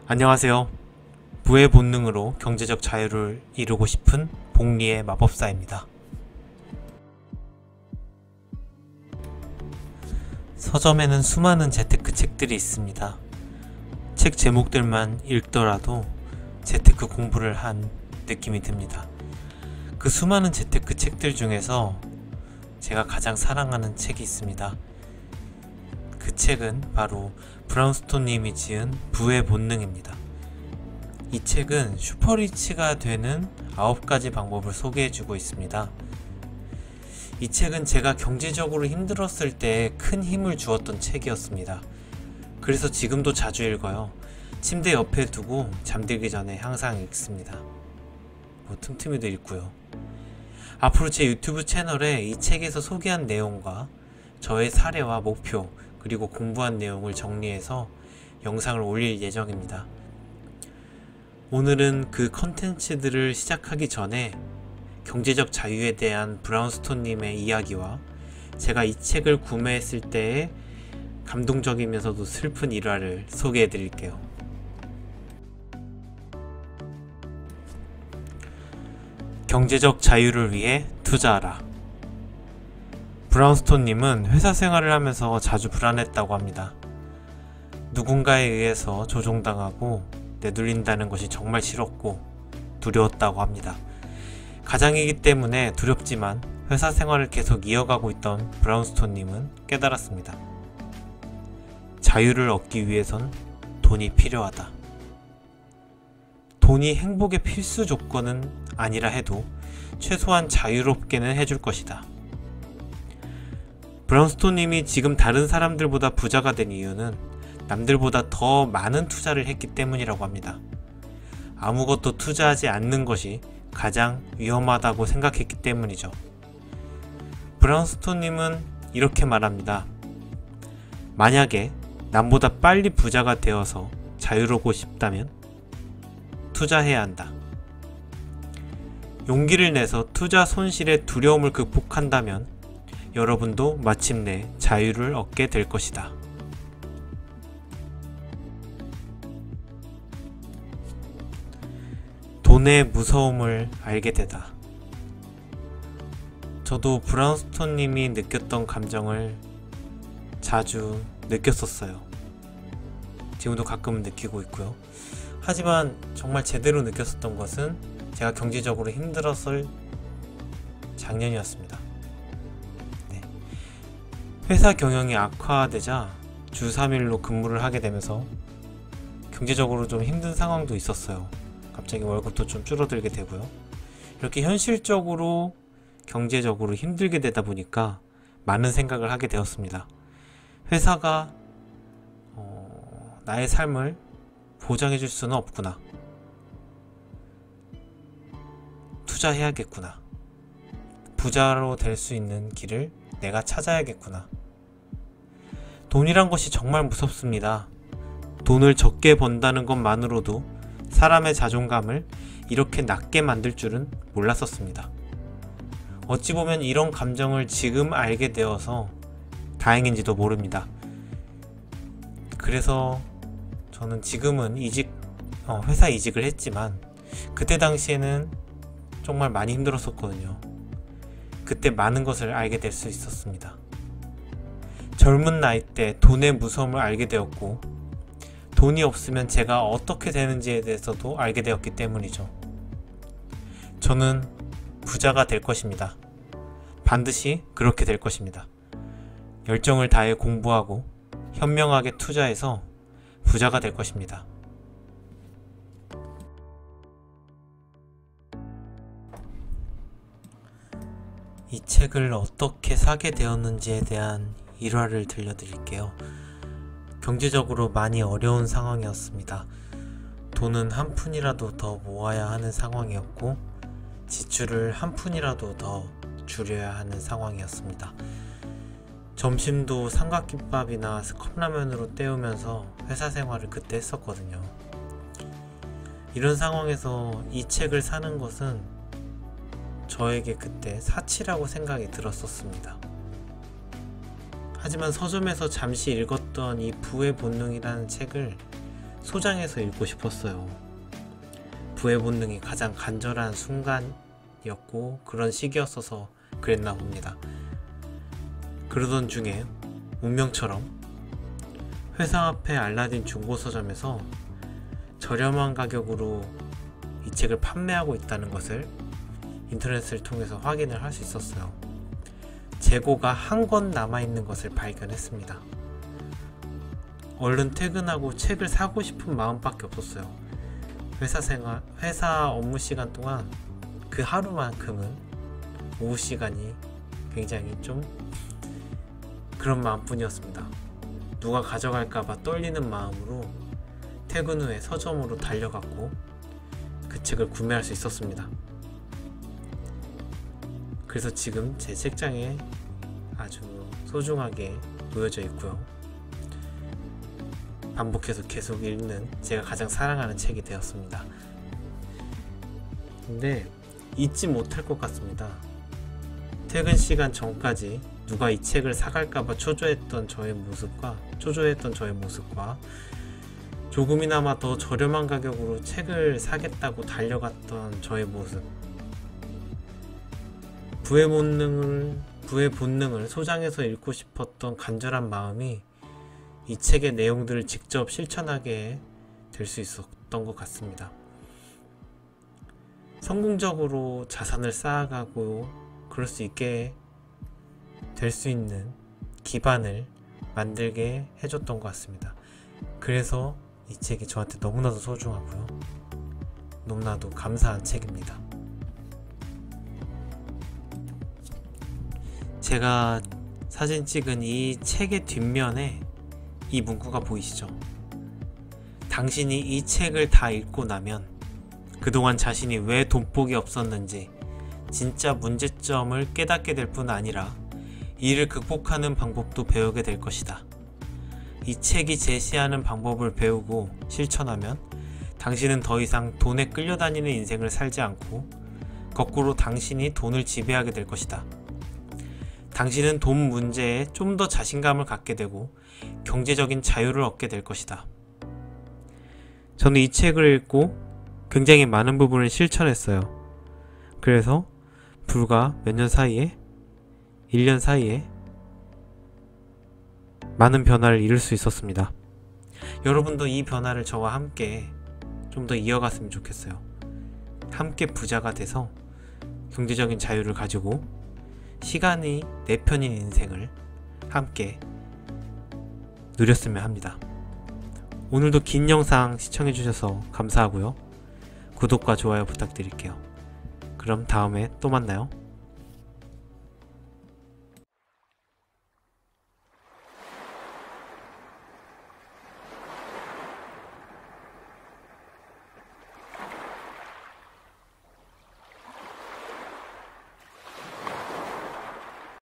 안녕하세요. 부의 본능으로 경제적 자유를 이루고 싶은 복리의 마법사입니다. 서점에는 수많은 재테크 책들이 있습니다. 책 제목들만 읽더라도 재테크 공부를 한 느낌이 듭니다. 그 수많은 재테크 책들 중에서 제가 가장 사랑하는 책이 있습니다. 그 책은 바로 브라운스톤님이 지은 부의 본능입니다. 이 책은 슈퍼리치가 되는 9가지 방법을 소개해주고 있습니다. 이 책은 제가 경제적으로 힘들었을 때 큰 힘을 주었던 책이었습니다. 그래서 지금도 자주 읽어요. 침대 옆에 두고 잠들기 전에 항상 읽습니다. 틈틈이도 읽고요. 앞으로 제 유튜브 채널에 이 책에서 소개한 내용과 저의 사례와 목표 그리고 공부한 내용을 정리해서 영상을 올릴 예정입니다. 오늘은 그 컨텐츠들을 시작하기 전에 경제적 자유에 대한 브라운스톤님의 이야기와 제가 이 책을 구매했을 때의 감동적이면서도 슬픈 일화를 소개해 드릴게요. 경제적 자유를 위해 투자하라. 브라운스톤님은 회사 생활을 하면서 자주 불안했다고 합니다. 누군가에 의해서 조종당하고 내둘린다는 것이 정말 싫었고 두려웠다고 합니다. 가장이기 때문에 두렵지만 회사 생활을 계속 이어가고 있던 브라운스톤님은 깨달았습니다. 자유를 얻기 위해선 돈이 필요하다. 돈이 행복의 필수 조건은 아니라 해도 최소한 자유롭게는 해줄 것이다. 브라운스톤님이 지금 다른 사람들보다 부자가 된 이유는 남들보다 더 많은 투자를 했기 때문이라고 합니다. 아무것도 투자하지 않는 것이 가장 위험하다고 생각했기 때문이죠. 브라운스톤님은 이렇게 말합니다. 만약에 남보다 빨리 부자가 되어서 자유로우고 싶다면 투자해야 한다. 용기를 내서 투자 손실의 두려움을 극복한다면 여러분도 마침내 자유를 얻게 될 것이다. 돈의 무서움을 알게 되다. 저도 브라운스톤님이 느꼈던 감정을 자주 느꼈었어요. 지금도 가끔은 느끼고 있고요. 하지만 정말 제대로 느꼈었던 것은 제가 경제적으로 힘들었을 작년이었습니다. 회사 경영이 악화되자 주 3일로 근무를 하게 되면서 경제적으로 좀 힘든 상황도 있었어요. 갑자기 월급도 좀 줄어들게 되고요. 이렇게 현실적으로 경제적으로 힘들게 되다 보니까 많은 생각을 하게 되었습니다. 회사가 나의 삶을 보장해 줄 수는 없구나. 투자해야겠구나. 부자로 될 수 있는 길을 내가 찾아야겠구나. 돈이란 것이 정말 무섭습니다. 돈을 적게 번다는 것만으로도 사람의 자존감을 이렇게 낮게 만들 줄은 몰랐었습니다. 어찌 보면 이런 감정을 지금 알게 되어서 다행인지도 모릅니다. 그래서 저는 지금은 회사 이직을 했지만 그때 당시에는 정말 많이 힘들었었거든요. 그때 많은 것을 알게 될 수 있었습니다. 젊은 나이 때 돈의 무서움을 알게 되었고 돈이 없으면 제가 어떻게 되는지에 대해서도 알게 되었기 때문이죠. 저는 부자가 될 것입니다. 반드시 그렇게 될 것입니다. 열정을 다해 공부하고 현명하게 투자해서 부자가 될 것입니다. 이 책을 어떻게 사게 되었는지에 대한 일화를 들려드릴게요. 경제적으로 많이 어려운 상황이었습니다. 돈은 한 푼이라도 더 모아야 하는 상황이었고 지출을 한 푼이라도 더 줄여야 하는 상황이었습니다. 점심도 삼각김밥이나 컵라면으로 때우면서 회사 생활을 그때 했었거든요. 이런 상황에서 이 책을 사는 것은 저에게 그때 사치라고 생각이 들었었습니다. 하지만 서점에서 잠시 읽었던 이 부의 본능이라는 책을 소장해서 읽고 싶었어요. 부의 본능이 가장 간절한 순간이었고 그런 시기였어서 그랬나 봅니다. 그러던 중에 운명처럼 회사 앞에 알라딘 중고서점에서 저렴한 가격으로 이 책을 판매하고 있다는 것을 인터넷을 통해서 확인을 할 수 있었어요. 재고가 한 권 남아있는 것을 발견했습니다. 얼른 퇴근하고 책을 사고 싶은 마음밖에 없었어요. 회사 업무 시간 동안 그 하루만큼은 오후 시간이 굉장히 좀 그런 마음뿐이었습니다. 누가 가져갈까봐 떨리는 마음으로 퇴근 후에 서점으로 달려갔고 그 책을 구매할 수 있었습니다. 그래서 지금 제 책장에 아주 소중하게 놓여져 있고요. 반복해서 계속 읽는 제가 가장 사랑하는 책이 되었습니다. 근데 잊지 못할 것 같습니다. 퇴근 시간 전까지 누가 이 책을 사갈까봐 초조했던 저의 모습과 조금이나마 더 저렴한 가격으로 책을 사겠다고 달려갔던 저의 모습, 부의 본능을 소장해서 읽고 싶었던 간절한 마음이 이 책의 내용들을 직접 실천하게 될 수 있었던 것 같습니다. 성공적으로 자산을 쌓아가고 그럴 수 있게 될 수 있는 기반을 만들게 해줬던 것 같습니다. 그래서 이 책이 저한테 너무나도 소중하고요. 너무나도 감사한 책입니다. 제가 사진 찍은 이 책의 뒷면에 이 문구가 보이시죠? 당신이 이 책을 다 읽고 나면 그동안 자신이 왜 돈복이 없었는지 진짜 문제점을 깨닫게 될 뿐 아니라 이를 극복하는 방법도 배우게 될 것이다. 이 책이 제시하는 방법을 배우고 실천하면 당신은 더 이상 돈에 끌려다니는 인생을 살지 않고 거꾸로 당신이 돈을 지배하게 될 것이다. 당신은 돈 문제에 좀 더 자신감을 갖게 되고 경제적인 자유를 얻게 될 것이다. 저는 이 책을 읽고 굉장히 많은 부분을 실천했어요. 그래서 불과 몇 년 사이에 1년 사이에 많은 변화를 이룰 수 있었습니다. 여러분도 이 변화를 저와 함께 좀 더 이어갔으면 좋겠어요. 함께 부자가 돼서 경제적인 자유를 가지고 시간이 내 편인 인생을 함께 누렸으면 합니다. 오늘도 긴 영상 시청해주셔서 감사하고요. 구독과 좋아요 부탁드릴게요. 그럼 다음에 또 만나요.